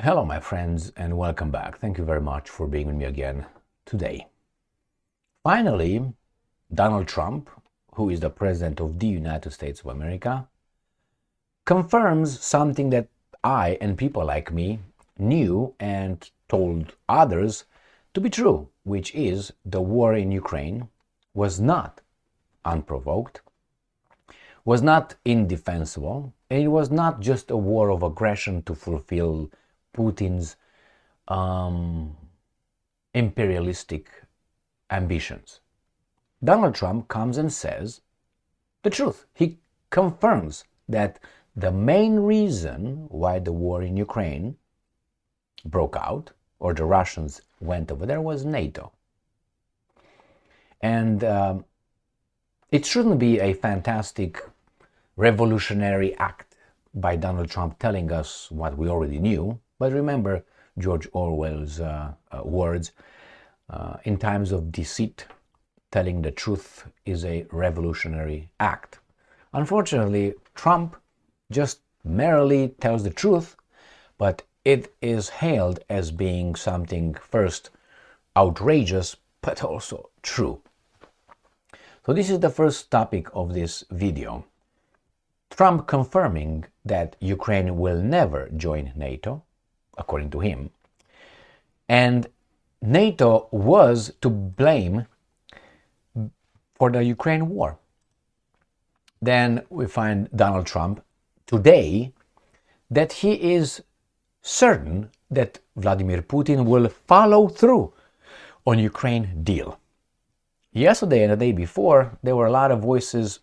Hello, my friends, and welcome back. Thank you very much for being with me again today. Finally, Donald Trump, who is the President of the United States of America, confirms something that I and people like me knew and told others to be true, which is the war in Ukraine was not unprovoked, was not indefensible, and it was not just a war of aggression to fulfill Putin's imperialistic ambitions. Donald Trump comes and says the truth. He confirms that the main reason why the war in Ukraine broke out, or the Russians went over there, was NATO. And it shouldn't be a fantastic revolutionary act by Donald Trump telling us what we already knew. But remember George Orwell's words, in times of deceit, telling the truth is a revolutionary act. Unfortunately, Trump just merely tells the truth, but it is hailed as being something first outrageous, but also true. So this is the first topic of this video. Trump confirming that Ukraine will never join NATO, according to him, and NATO was to blame for the Ukraine war. Then we find Donald Trump today that he is certain that Vladimir Putin will follow through on Ukraine deal. Yesterday and the day before, there were a lot of voices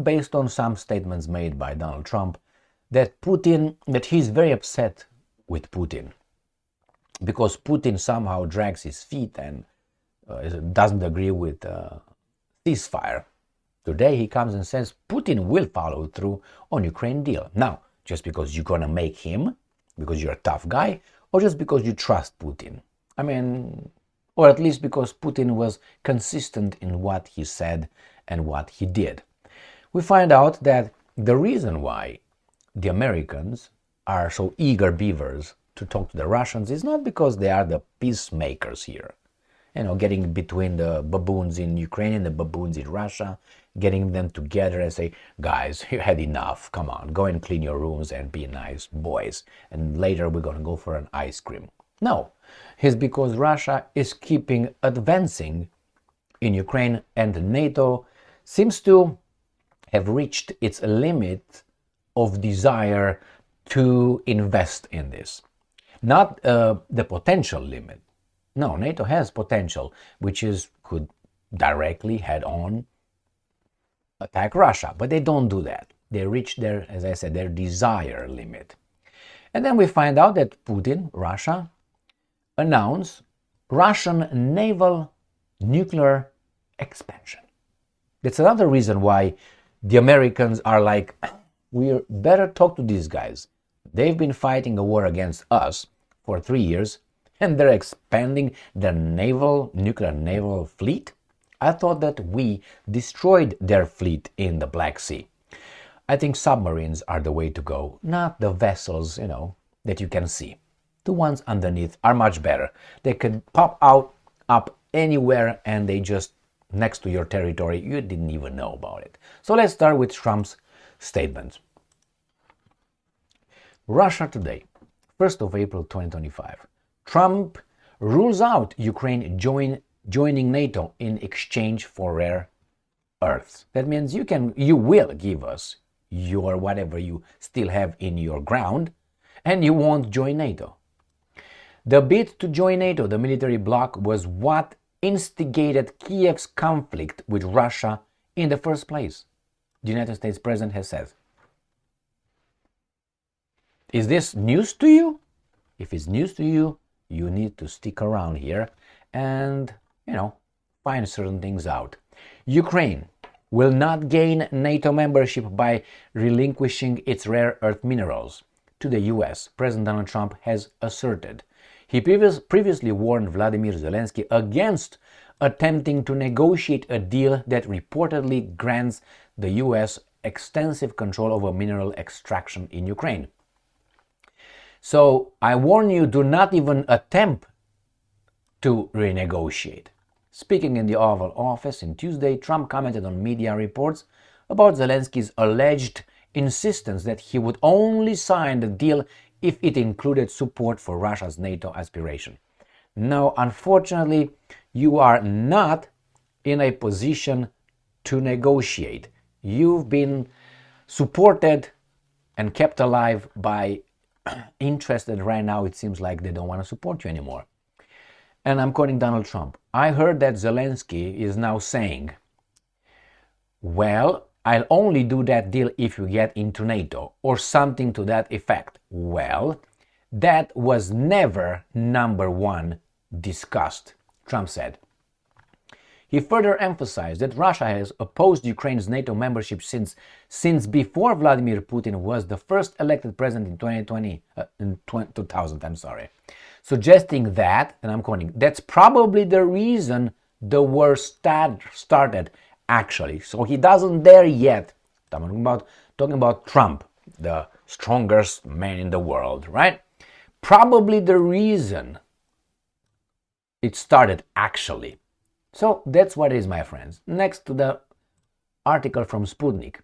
based on some statements made by Donald Trump that he's very upset with Putin because Putin somehow drags his feet and doesn't agree with ceasefire. Today he comes and says Putin will follow through on Ukraine deal. Now, just because you're gonna make him, because you're a tough guy, or just because you trust Putin? I mean, or at least because Putin was consistent in what he said and what he did. We find out that the reason why the Americans are so eager beavers to talk to the Russians is not because they are the peacemakers here, getting between the baboons in Ukraine and the baboons in Russia, getting them together and say, guys, you had enough, come on, go and clean your rooms and be nice boys, and later we're going to go for an ice cream. No, it's because Russia is keeping advancing in Ukraine, and NATO seems to have reached its limit of desire to invest in this. Not the potential limit. No, NATO has potential, which could directly head-on attack Russia, but they don't do that. They reach their, as I said, their desire limit. And then we find out that Putin, Russia, announced Russian naval nuclear expansion. That's another reason why the Americans are like, we better talk to these guys. They've been fighting a war against us for 3 years, and they're expanding their nuclear naval fleet. I thought that we destroyed their fleet in the Black Sea. I think submarines are the way to go, not the vessels, that you can see. The ones underneath are much better. They can pop up anywhere, and they just next to your territory. You didn't even know about it. So let's start with Trump's statement. Russia Today, 1st of April 2025. Trump rules out Ukraine joining NATO in exchange for rare earths. That means you will give us your whatever you still have in your ground, and you won't join NATO. The bid to join NATO, the military bloc, was what instigated Kiev's conflict with Russia in the first place, the United States president has said. Is this news to you? If it's news to you, you need to stick around here and, find certain things out. Ukraine will not gain NATO membership by relinquishing its rare earth minerals to the US, President Donald Trump has asserted. He previously warned Vladimir Zelensky against attempting to negotiate a deal that reportedly grants the US extensive control over mineral extraction in Ukraine. So I warn you, do not even attempt to renegotiate. Speaking in the Oval Office on Tuesday, Trump commented on media reports about Zelensky's alleged insistence that he would only sign the deal if it included support for Russia's NATO aspiration. No, unfortunately, you are not in a position to negotiate. You've been supported and kept alive by interests that right now it seems like they don't want to support you anymore. And I'm quoting Donald Trump. I heard that Zelensky is now saying, well, I'll only do that deal if you get into NATO, or something to that effect. Well, that was never number one discussed, Trump said. He further emphasized that Russia has opposed Ukraine's NATO membership since before Vladimir Putin was the first elected president in 2000, suggesting that, and I'm quoting, that's probably the reason the war started, actually. So he doesn't dare yet. Talking about Trump, the strongest man in the world, right? Probably the reason it started, actually. So that's what it is, my friends. Next to the article from Sputnik.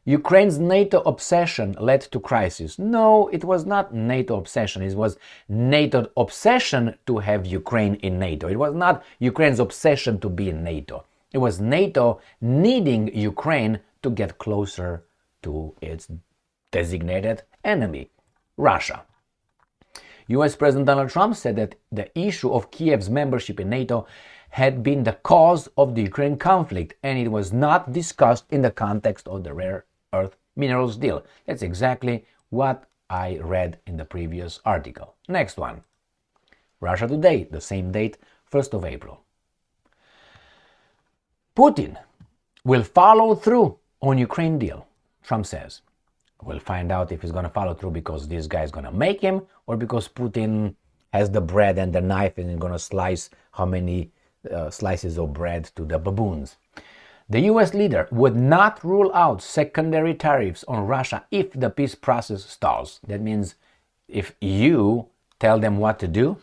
Ukraine's NATO obsession led to crisis. No, it was not NATO obsession. It was NATO obsession to have Ukraine in NATO. It was not Ukraine's obsession to be in NATO. It was NATO needing Ukraine to get closer to its designated enemy, Russia. US President Donald Trump said that the issue of Kiev's membership in NATO had been the cause of the Ukraine conflict, and it was not discussed in the context of the rare earth minerals deal. That's exactly what I read in the previous article. Next one. Russia Today, the same date, 1st of April. Putin will follow through on Ukraine deal, Trump says. We'll find out if he's going to follow through because this guy is going to make him, or because Putin has the bread and the knife and is going to slice how many slices of bread to the baboons. The US leader would not rule out secondary tariffs on Russia if the peace process stalls. That means if you tell them what to do.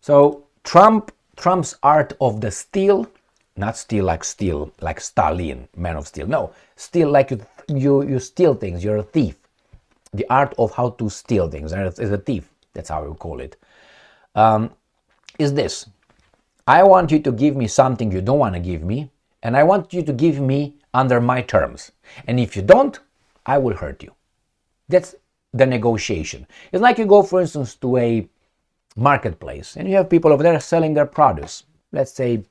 So Trump's art of the steal, not steal like Stalin, man of steel. No, steal like you steal things. You're a thief. The art of how to steal things. As a thief, that's how we call it. Is this. I want you to give me something you don't want to give me, and I want you to give me under my terms. And if you don't, I will hurt you. That's the negotiation. It's like you go, for instance, to a marketplace, and you have people over there selling their produce. Let's say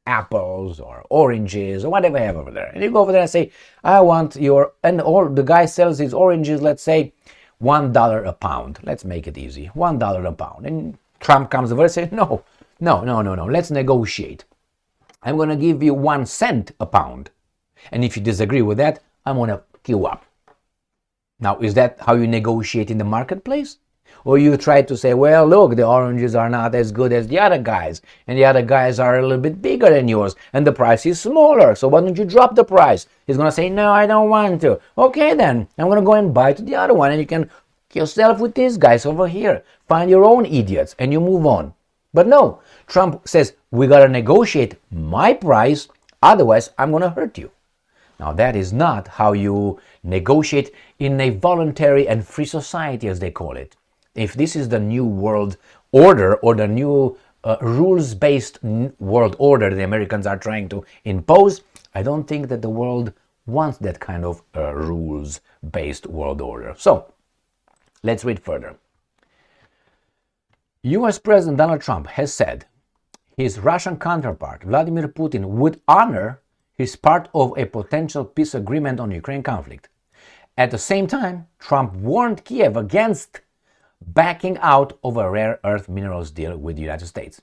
apples or oranges or whatever you have over there. And you go over there and say, I want your, and all the guy sells his oranges, let's say $1 a pound. Let's make it easy. $1 a pound. And Trump comes over and says, no, let's negotiate. I'm going to give you 1 cent a pound. And if you disagree with that, I'm going to kill you up. Now, is that how you negotiate in the marketplace? Or you try to say, well, look, the oranges are not as good as the other guys, and the other guys are a little bit bigger than yours, and the price is smaller, so why don't you drop the price? He's going to say, no, I don't want to. Okay, then, I'm going to go and buy to the other one, and you can kill yourself with these guys over here. Find your own idiots, and you move on. But no, Trump says, we got to negotiate my price, otherwise I'm going to hurt you. Now, that is not how you negotiate in a voluntary and free society, as they call it. If this is the new world order or the new rules-based world order the Americans are trying to impose, I don't think that the world wants that kind of rules-based world order. So, let's read further. US President Donald Trump has said his Russian counterpart, Vladimir Putin, would honor his part of a potential peace agreement on Ukraine conflict. At the same time, Trump warned Kiev against backing out of a rare earth minerals deal with the United States.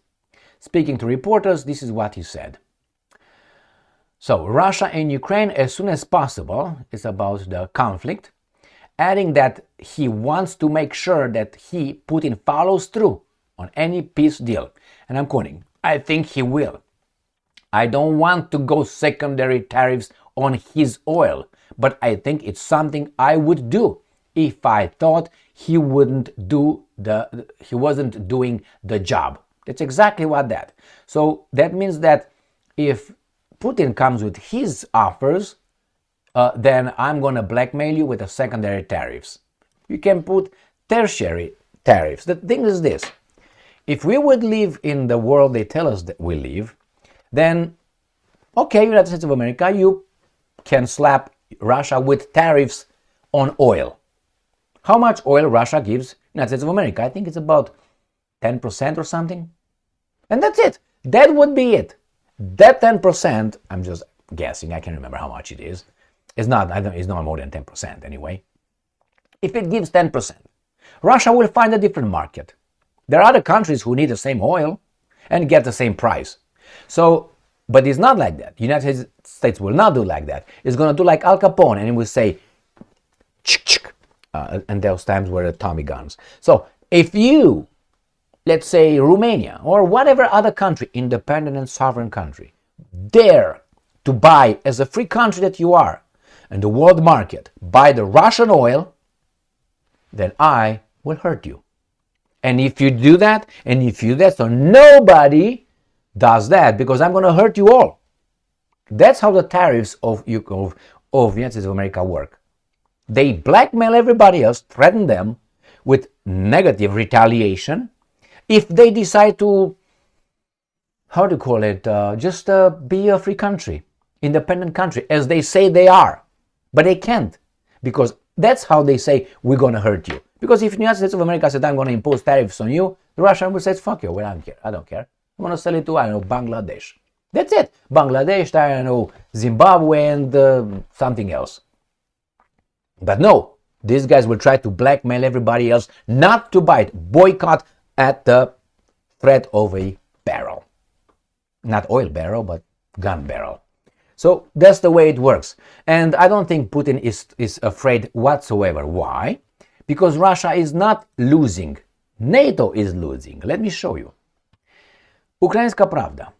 Speaking to reporters, this is what he said. So, Russia and Ukraine as soon as possible is about the conflict, adding that he wants to make sure that Putin, follows through on any peace deal. And I'm quoting, I think he will. I don't want to go secondary tariffs on his oil, but I think it's something I would do if I thought he wasn't doing the job. That's exactly what that. So that means that if Putin comes with his offers, then I'm going to blackmail you with the secondary tariffs. You can put tertiary tariffs. The thing is this. If we would live in the world they tell us that we live, then, okay, United States of America, you can slap Russia with tariffs on oil. How much oil Russia gives United States of America? I think it's about 10% or something. And that's it. That would be it. That 10%, I'm just guessing, I can't remember how much it is. It's not more than 10% anyway. If it gives 10%, Russia will find a different market. There are other countries who need the same oil and get the same price. So, but it's not like that. United States will not do like that. It's going to do like Al Capone, and it will say, chick, and those times were the Tommy guns. So, if you, let's say Romania or whatever other country, independent and sovereign country, dare to buy, as a free country that you are, in the world market, buy the Russian oil, then I will hurt you. And if you do that, so nobody does that, because I'm going to hurt you all. That's how the tariffs of United States of America work. They blackmail everybody else, threaten them with negative retaliation if they decide to, just be a free country, independent country, as they say they are. But they can't, because that's how they say, we're going to hurt you. Because if the United States of America said, I'm going to impose tariffs on you, the Russian will say, fuck you, well, I don't care. I'm going to sell it to, Bangladesh. That's it. Bangladesh, Zimbabwe, and something else. But no, these guys will try to blackmail everybody else not to buy it. Boycott at the threat of a barrel. Not oil barrel, but gun barrel. So that's the way it works. And I don't think Putin is afraid whatsoever. Why? Because Russia is not losing. NATO is losing. Let me show you. Ukrainska Pravda.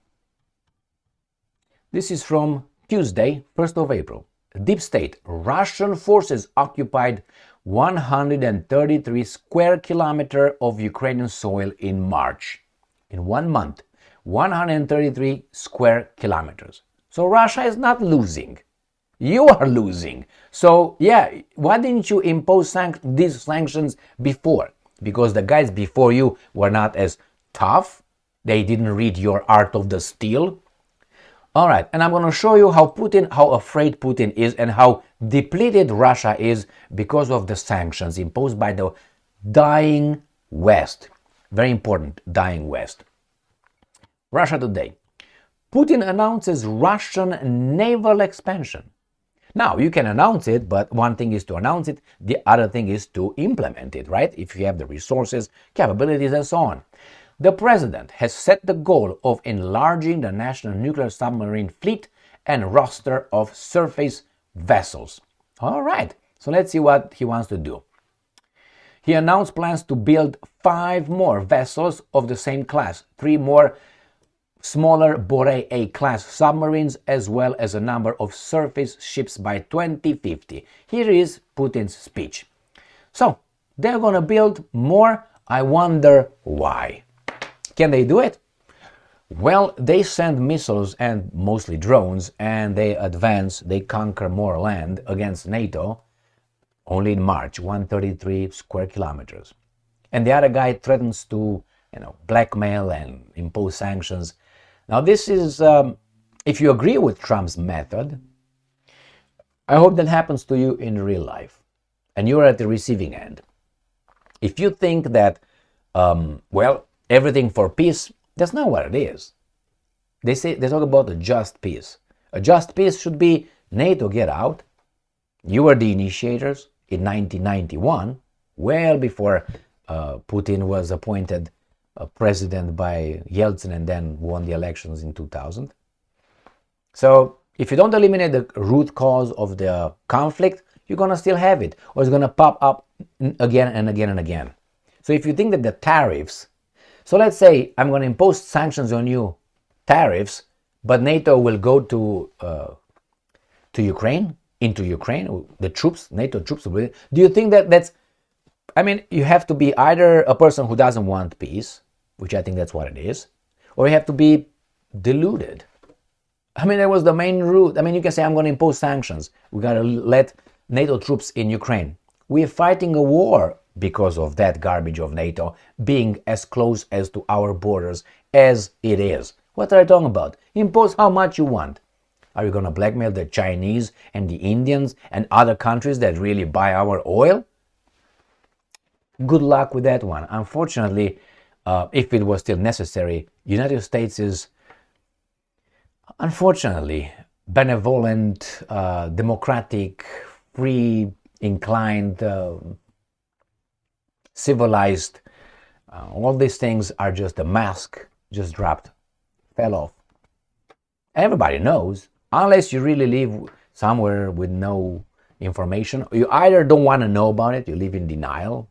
This is from Tuesday, 1st of April. DeepState. Russian forces occupied 133 square kilometers of Ukrainian soil in March. In 1 month, 133 square kilometers. So Russia is not losing. You are losing. So yeah, why didn't you impose these sanctions before? Because the guys before you were not as tough. They didn't read your art of the steal. All right, and I'm going to show you how afraid Putin is and how depleted Russia is because of the sanctions imposed by the dying West. Very important, dying West. Russia Today. Putin announces Russian naval expansion. Now, you can announce it, but one thing is to announce it, the other thing is to implement it, right? If you have the resources, capabilities, and so on. The president has set the goal of enlarging the national nuclear submarine fleet and roster of surface vessels. All right, so let's see what he wants to do. He announced plans to build 5 more vessels of the same class, 3 more smaller Borei A-class submarines, as well as a number of surface ships by 2050. Here is Putin's speech. So, they're going to build more. I wonder why. Can they do it? Well, they send missiles and mostly drones, and they advance, they conquer more land against NATO only in March, 133 square kilometers. And the other guy threatens to, blackmail and impose sanctions. Now, this is, if you agree with Trump's method, I hope that happens to you in real life, and you're at the receiving end. If you think that, everything for peace, that's not what it is. They talk about a just peace. A just peace should be NATO get out. You were the initiators in 1991, well before Putin was appointed president by Yeltsin and then won the elections in 2000. So if you don't eliminate the root cause of the conflict, you're going to still have it, or it's going to pop up again and again and again. So if you think that the tariffs, so let's say I'm going to impose sanctions on you, tariffs, but NATO will go to Ukraine, into Ukraine, the troops, NATO troops. Do you think that that's, I mean, you have to be either a person who doesn't want peace, which I think that's what it is, or you have to be deluded. I mean, that was the main route. I mean, you can say, I'm going to impose sanctions. We got to let NATO troops in Ukraine. We're fighting a war because of that garbage of NATO being as close as to our borders as it is. What are you talking about? Impose how much you want. Are you going to blackmail the Chinese and the Indians and other countries that really buy our oil? Good luck with that one. Unfortunately, if it was still necessary, United States is, unfortunately, benevolent, democratic, free, inclined, civilized. All these things are just a mask, just dropped, fell off. Everybody knows, unless you really live somewhere with no information, you either don't want to know about it, you live in denial,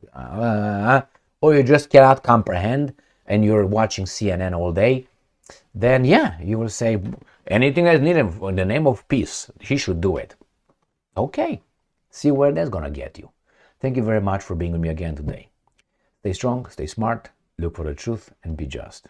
or you just cannot comprehend and you're watching CNN all day, then yeah, you will say anything that's needed in the name of peace, he should do it. Okay, see where that's gonna get you. Thank you very much for being with me again today. Stay strong, stay smart, look for the truth, and be just.